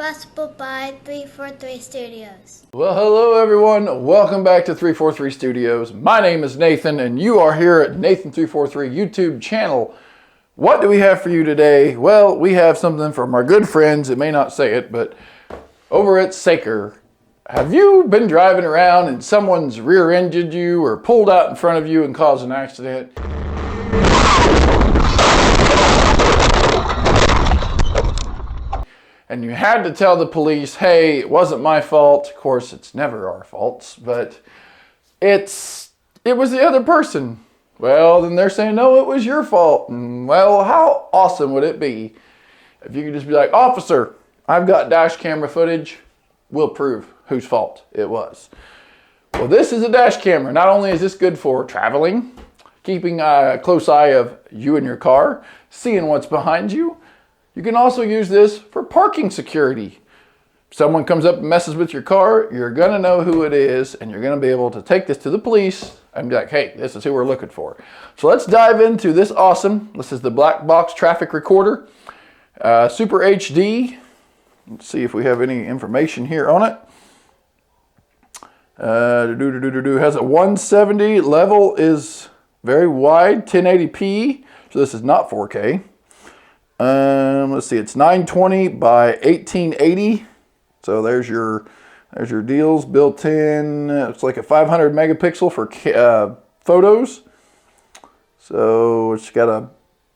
possible by 343 Studios. Well, hello everyone. Welcome back to 343 Studios. My name is Nathan and you are here at Nathan343 YouTube channel. What do we have for you today? Well, we have something from our good friends, it may not say it, but over at Saker. Have you been driving around and someone's rear-ended you or pulled out in front of you and caused an accident? And you had to tell the police, hey, it wasn't my fault. Of course, it's never our faults, but it was the other person. Well, then they're saying, no, it was your fault. And well, how awesome would it be if you could just be like, officer, I've got dash camera footage. We'll prove whose fault it was. Well, this is a dash camera. Not only is this good for traveling, keeping a close eye of you and your car, seeing what's behind you, you can also use this for parking security. If someone comes up and messes with your car, you're gonna know who it is and you're gonna be able to take this to the police and be like, hey, this is who we're looking for. So let's dive into this awesome. This is the black box traffic recorder, Super HD. Let's see if we have any information here on it. Has a 170, level is very wide, 1080p, so this is not 4K. Let's see, it's 920 by 1880. So there's your deals built in. It's like a 500 megapixel for photos. So it's got a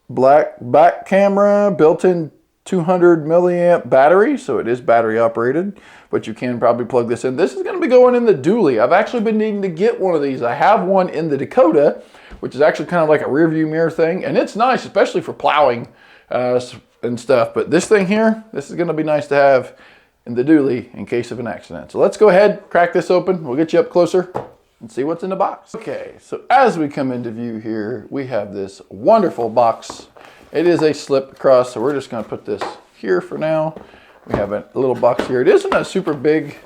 black back camera, built-in 200 milliamp battery. So it is battery operated, but you can probably plug this in. This is going to be going in the dually. I've actually been needing to get one of these. I have one in the Dakota, which is actually kind of like a rear view mirror thing. And it's nice, especially for plowing and stuff. But this thing here, this is going to be nice to have in the dually in case of an accident. So let's go ahead, crack this open. We'll get you up closer and see what's in the box. Okay, so as we come into view here, we have this wonderful box. It is a slip across, so we're just going to put this here for now. We have a little box here. It isn't a super big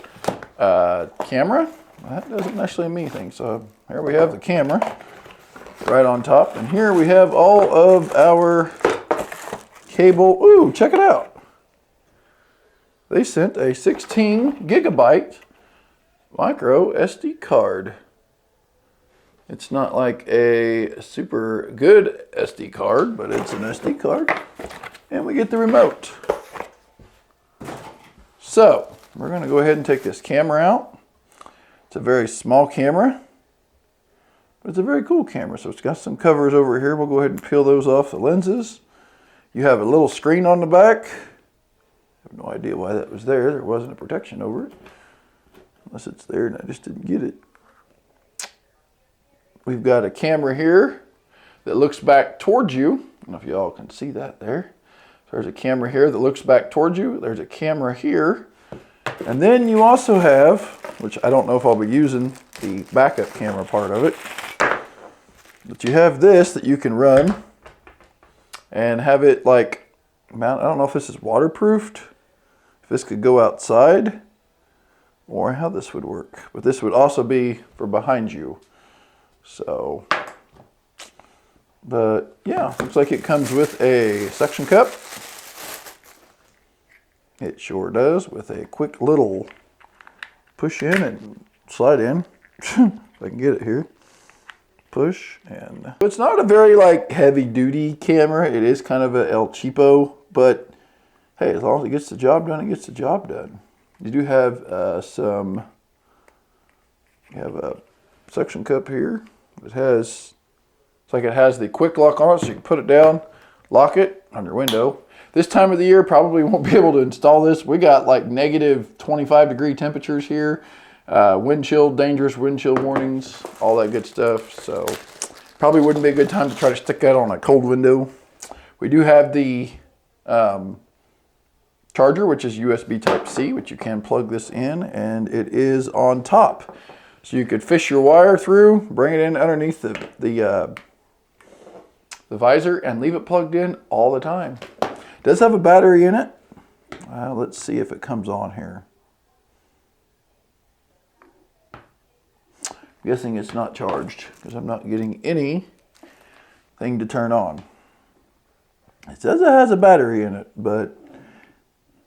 camera. That doesn't necessarily mean anything. So here we have the camera right on top, and here we have all of our cable. Ooh, check it out. They sent a 16 gigabyte micro SD card. It's not like a super good SD card, but it's an SD card. And we get the remote. So we're going to go ahead and take this camera out. It's a very small camera, but it's a very cool camera. So it's got some covers over here. We'll go ahead and peel those off the lenses. You have a little screen on the back. I have no idea why that was there. There wasn't a protection over it. Unless it's there and I just didn't get it. We've got a camera here that looks back towards you. I don't know if you all can see that there. So there's a camera here that looks back towards you. There's a camera here. And then you also have, which I don't know if I'll be using the backup camera part of it, but you have this that you can run and have it like mount. I don't know if this is waterproofed, if this could go outside, or how this would work. But this would also be for behind you. So, but yeah, looks like it comes with a suction cup. It sure does, with a quick little push in and slide in. If I can get it here. Push, and it's not a very like heavy duty camera. It is kind of a El Cheapo, but hey, as long as it gets the job done, it gets the job done. You do have you have a suction cup here. It has, it's like it has the quick lock on it, so you can put it down, lock it on your window. This time of the year, probably won't be able to install this. We got like negative 25 degree temperatures here. Wind chill, dangerous wind chill warnings, all that good stuff. So probably wouldn't be a good time to try to stick that on a cold window. We do have the charger, which is USB Type-C, which you can plug this in, and it is on top. So you could fish your wire through, bring it in underneath the visor, and leave it plugged in all the time. It does have a battery in it. Let's see if it comes on here. I'm guessing it's not charged because I'm not getting anything to turn on. It says it has a battery in it, but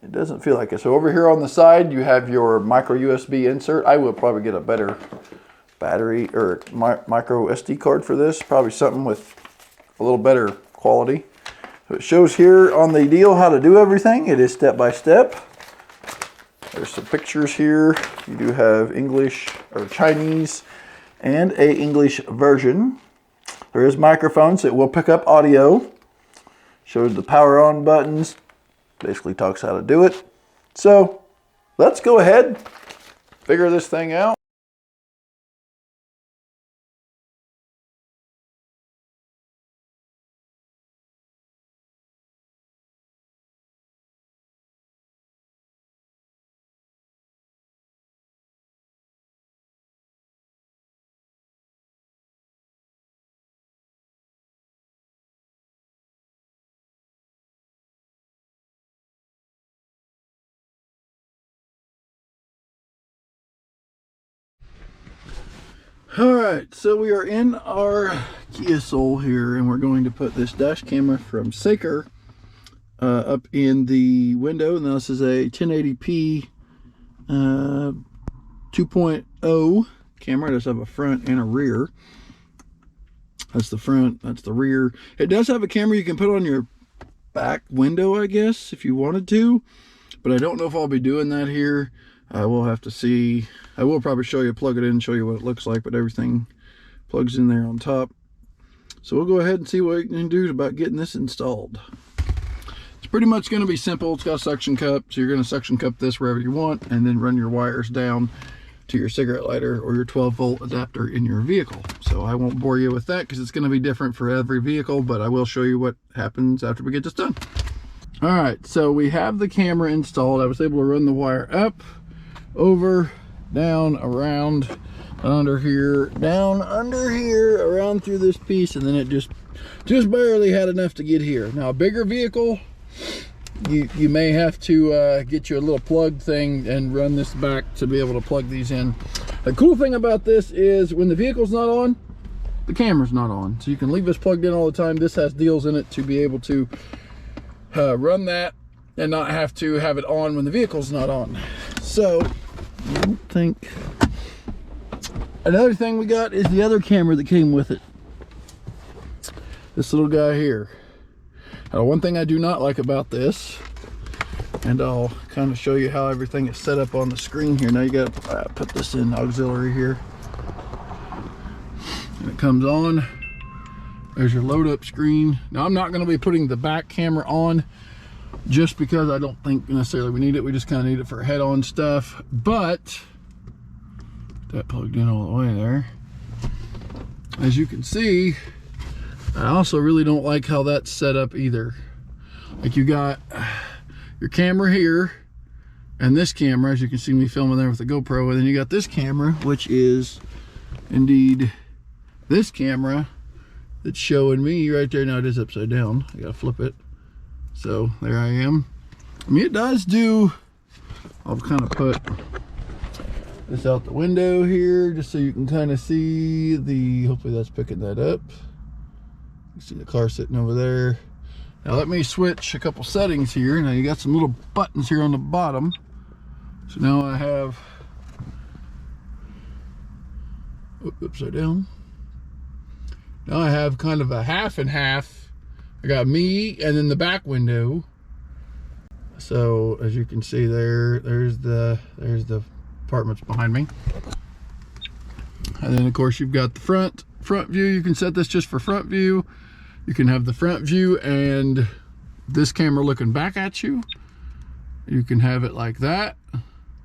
It doesn't feel like it. So over here on the side, you have your micro USB insert. I will probably get a better battery or micro SD card for this. Probably something with a little better quality. So it shows here on the deal how to do everything. It is step by step. There's some pictures here. You do have English or Chinese and a English version. There is microphones. It will pick up audio. Shows the power on buttons. Basically talks how to do it. So let's go ahead, figure this thing out. All right, so we are in our Kia Soul here, and we're going to put this dash camera from Saker up in the window. Now this is a 1080p 2.0 camera. It does have a front and a rear. That's the front, that's the rear. It does have a camera you can put on your back window, I guess, if you wanted to, but I don't know if I'll be doing that here. We'll have to see. I will probably show you, plug it in, show you what it looks like, but everything plugs in there on top. So we'll go ahead and see what we can do about getting this installed. It's pretty much going to be simple. It's got a suction cup, so you're going to suction cup this wherever you want, and then run your wires down to your cigarette lighter or your 12-volt adapter in your vehicle. So I won't bore you with that because it's going to be different for every vehicle, but I will show you what happens after we get this done. All right, so we have the camera installed. I was able to run the wire up, over, down, around, under here, down, under here, around through this piece, and then it just barely had enough to get here. Now a bigger vehicle, you may have to get you a little plug thing and run this back to be able to plug these in. The cool thing about this is when the vehicle's not on, the camera's not on. So you can leave this plugged in all the time. This has deals in it to be able to run that and not have to have it on when the vehicle's not on. So I don't think. Another thing we got is the other camera that came with it. This little guy here. One thing I do not like about this, and I'll kind of show you how everything is set up on the screen here. Now you got to put this in auxiliary here. And it comes on. There's your load up screen. Now I'm not going to be putting the back camera on just because I don't think necessarily we need it. We just kind of need it for head-on stuff. But that plugged in all the way there. As you can see, I also really don't like how that's set up either. Like you got your camera here and this camera, as you can see me filming there with the GoPro, and then you got this camera, which is indeed this camera that's showing me right there. Now it is upside down. I gotta flip it. So there I am. I mean, it does do, I'll kind of put this out the window here just so you can kind of see the, hopefully that's picking that up. You see the car sitting over there. Now let me switch a couple settings here. Now you got some little buttons here on the bottom. So now I have, upside down. Now I have kind of a half and half. I got me and then the back window. So as you can see there's the apartments behind me. And then of course you've got the front view. You can set this just for front view. You can have the front view and this camera looking back at you. You can have it like that.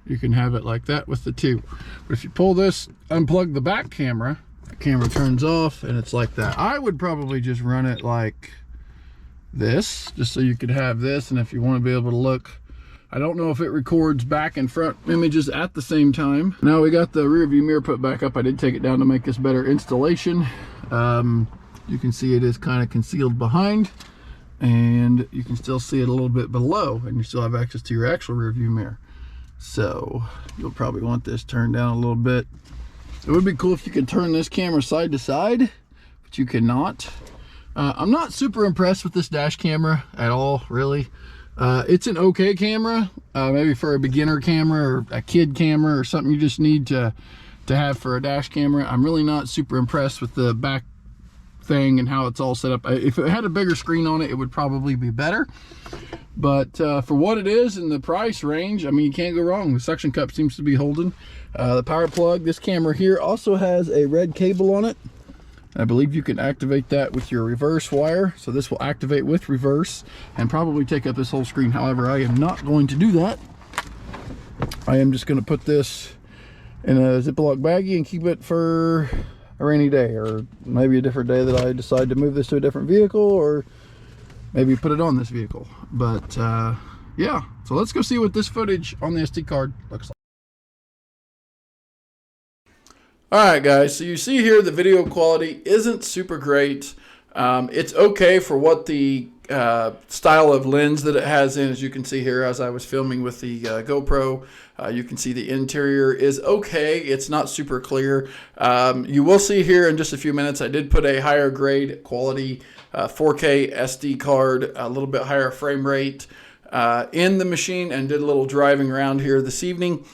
You can have it like that with the two. But if you pull this, unplug the back camera, the camera turns off and it's like that. I would probably just run it like this, just so you could have this. And if you want to be able to look, I don't know if it records back and front images at the same time. Now we got the rear view mirror put back up. I did take it down to make this better installation. You can see it is kind of concealed behind, and you can still see it a little bit below, and you still have access to your actual rear view mirror. So you'll probably want this turned down a little bit. It would be cool if you could turn this camera side to side, but you cannot. I'm not super impressed with this dash camera at all, really. It's an okay camera, maybe for a beginner camera or a kid camera or something you just need to have for a dash camera. I'm really not super impressed with the back thing and how it's all set up. If it had a bigger screen on it, it would probably be better. But for what it is and the price range, I mean, you can't go wrong. The suction cup seems to be holding. The power plug, this camera here also has a red cable on it. I believe you can activate that with your reverse wire. So this will activate with reverse and probably take up this whole screen. However, I am not going to do that. I am just going to put this in a Ziploc baggie and keep it for a rainy day, or maybe a different day that I decide to move this to a different vehicle, or maybe put it on this vehicle. But yeah, so let's go see what this footage on the SD card looks like. Alright guys, so you see here the video quality isn't super great. It's okay for what the style of lens that it has in. As you can see here, as I was filming with the GoPro, you can see the interior is okay. It's not super clear. You will see here in just a few minutes, I did put a higher grade quality 4K SD card, a little bit higher frame rate in the machine, and did a little driving around here this evening.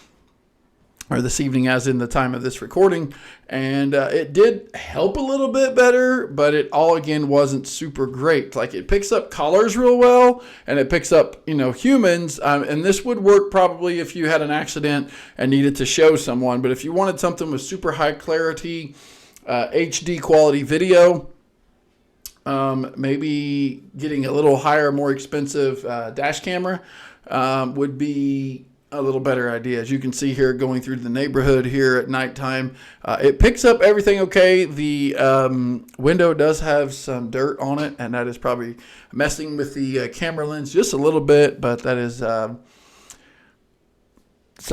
Or this evening as in the time of this recording, and it did help a little bit better, but it all again wasn't super great. Like, it picks up colors real well, and it picks up, you know, humans, and this would work probably if you had an accident and needed to show someone. But if you wanted something with super high clarity HD quality video, maybe getting a little higher, more expensive dash camera would be a little better idea. As you can see here, going through the neighborhood here at nighttime, it picks up everything okay. The window does have some dirt on it, and that is probably messing with the camera lens just a little bit, but that is out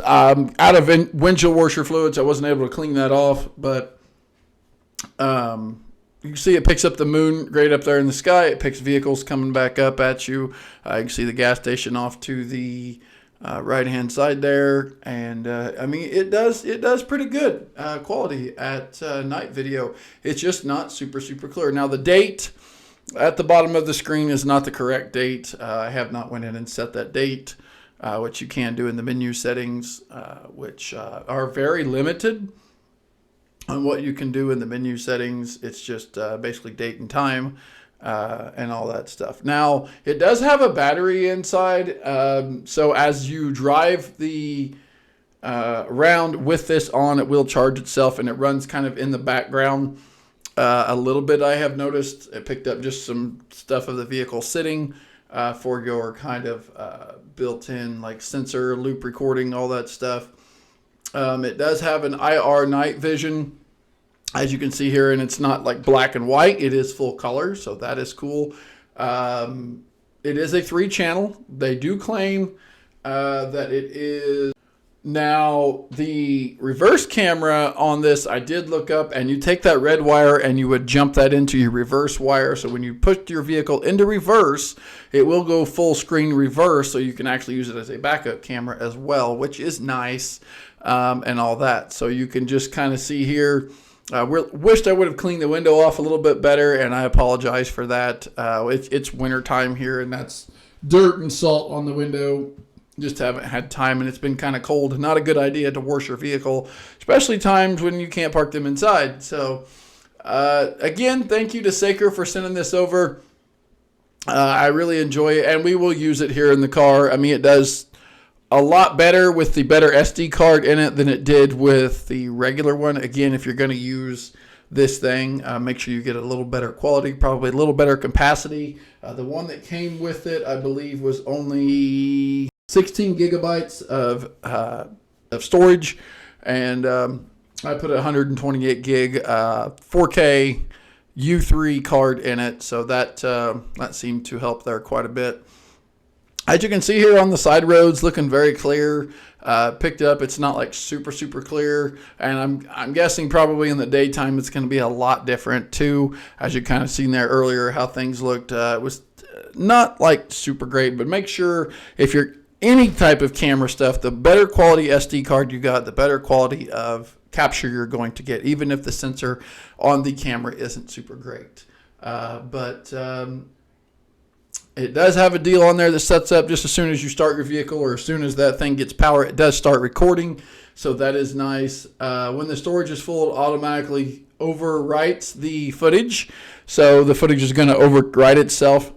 of windshield washer fluids. I wasn't able to clean that off, but you can see it picks up the moon right up there in the sky. It picks vehicles coming back up at you. You can see the gas station off to the right hand side there, and I mean, it does pretty good quality at night video. It's just not super clear. Now the date at the bottom of the screen is not the correct date. I have not went in and set that date, which you can do in the menu settings, which are very limited on what you can do in the menu settings. It's just basically date and time. And all that stuff. Now, it does have a battery inside, so as you drive the around with this on, it will charge itself, and it runs kind of in the background a little bit. I have noticed it picked up just some stuff of the vehicle sitting for your kind of built-in like sensor, loop recording, all that stuff. It does have an IR night vision, as you can see here, and it's not like black and white. It is full color, so that is cool. It is a 3-channel. They do claim that it is. Now, the reverse camera on this, I did look up, and you take that red wire and you would jump that into your reverse wire. So when you put your vehicle into reverse, it will go full screen reverse, so you can actually use it as a backup camera as well, which is nice, and all that. So you can just kind of see here. Wished I would have cleaned the window off a little bit better, and I apologize for that. It's winter time here, and that's dirt and salt on the window. Just haven't had time, and it's been kind of cold. Not a good idea to wash your vehicle, especially times when you can't park them inside. So again, thank you to Saker for sending this over. I really enjoy it, and we will use it here in the car. I mean, it does a lot better with the better SD card in it than it did with the regular one. Again, if you're going to use this thing, make sure you get a little better quality, probably a little better capacity. The one that came with it, I believe, was only 16 gigabytes of storage, and I put a 128 gig 4K U3 card in it, so that seemed to help there quite a bit. As you can see here on the side roads, looking very clear. Picked up. It's not like super clear, and I'm guessing probably in the daytime it's going to be a lot different too. As you kind of seen there earlier, how things looked. It was not like super great, but make sure if you're any type of camera stuff, the better quality SD card you got, the better quality of capture you're going to get, even if the sensor on the camera isn't super great. It does have a deal on there that sets up just as soon as you start your vehicle or as soon as that thing gets power, it does start recording. So that is nice. When the storage is full, it automatically overwrites the footage. So the footage is going to overwrite itself.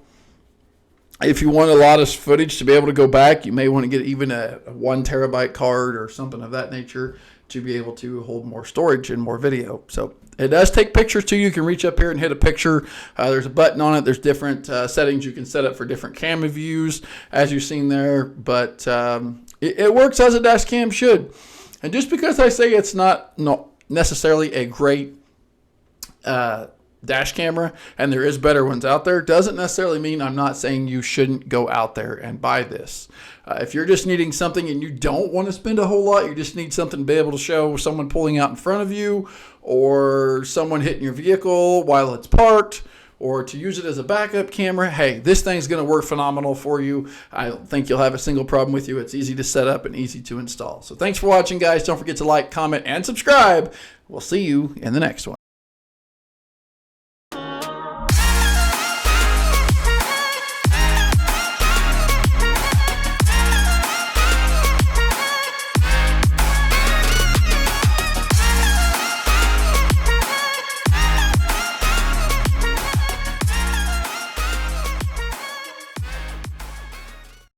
If you want a lot of footage to be able to go back, you may want to get even a 1 terabyte card or something of that nature to be able to hold more storage and more video. So it does take pictures too. You can reach up here and hit a picture. There's a button on it. There's different settings you can set up for different camera views, as you've seen there. But it works as a dash cam should. And just because I say it's not necessarily a great dash camera, and there is better ones out there, doesn't necessarily mean I'm not saying you shouldn't go out there and buy this. If you're just needing something and you don't want to spend a whole lot, you just need something to be able to show someone pulling out in front of you or someone hitting your vehicle while it's parked, or to use it as a backup camera, hey, this thing's going to work phenomenal for you. I don't think you'll have a single problem with you. It's easy to set up and easy to install. So thanks for watching, guys. Don't forget to like, comment, and subscribe. We'll see you in the next one.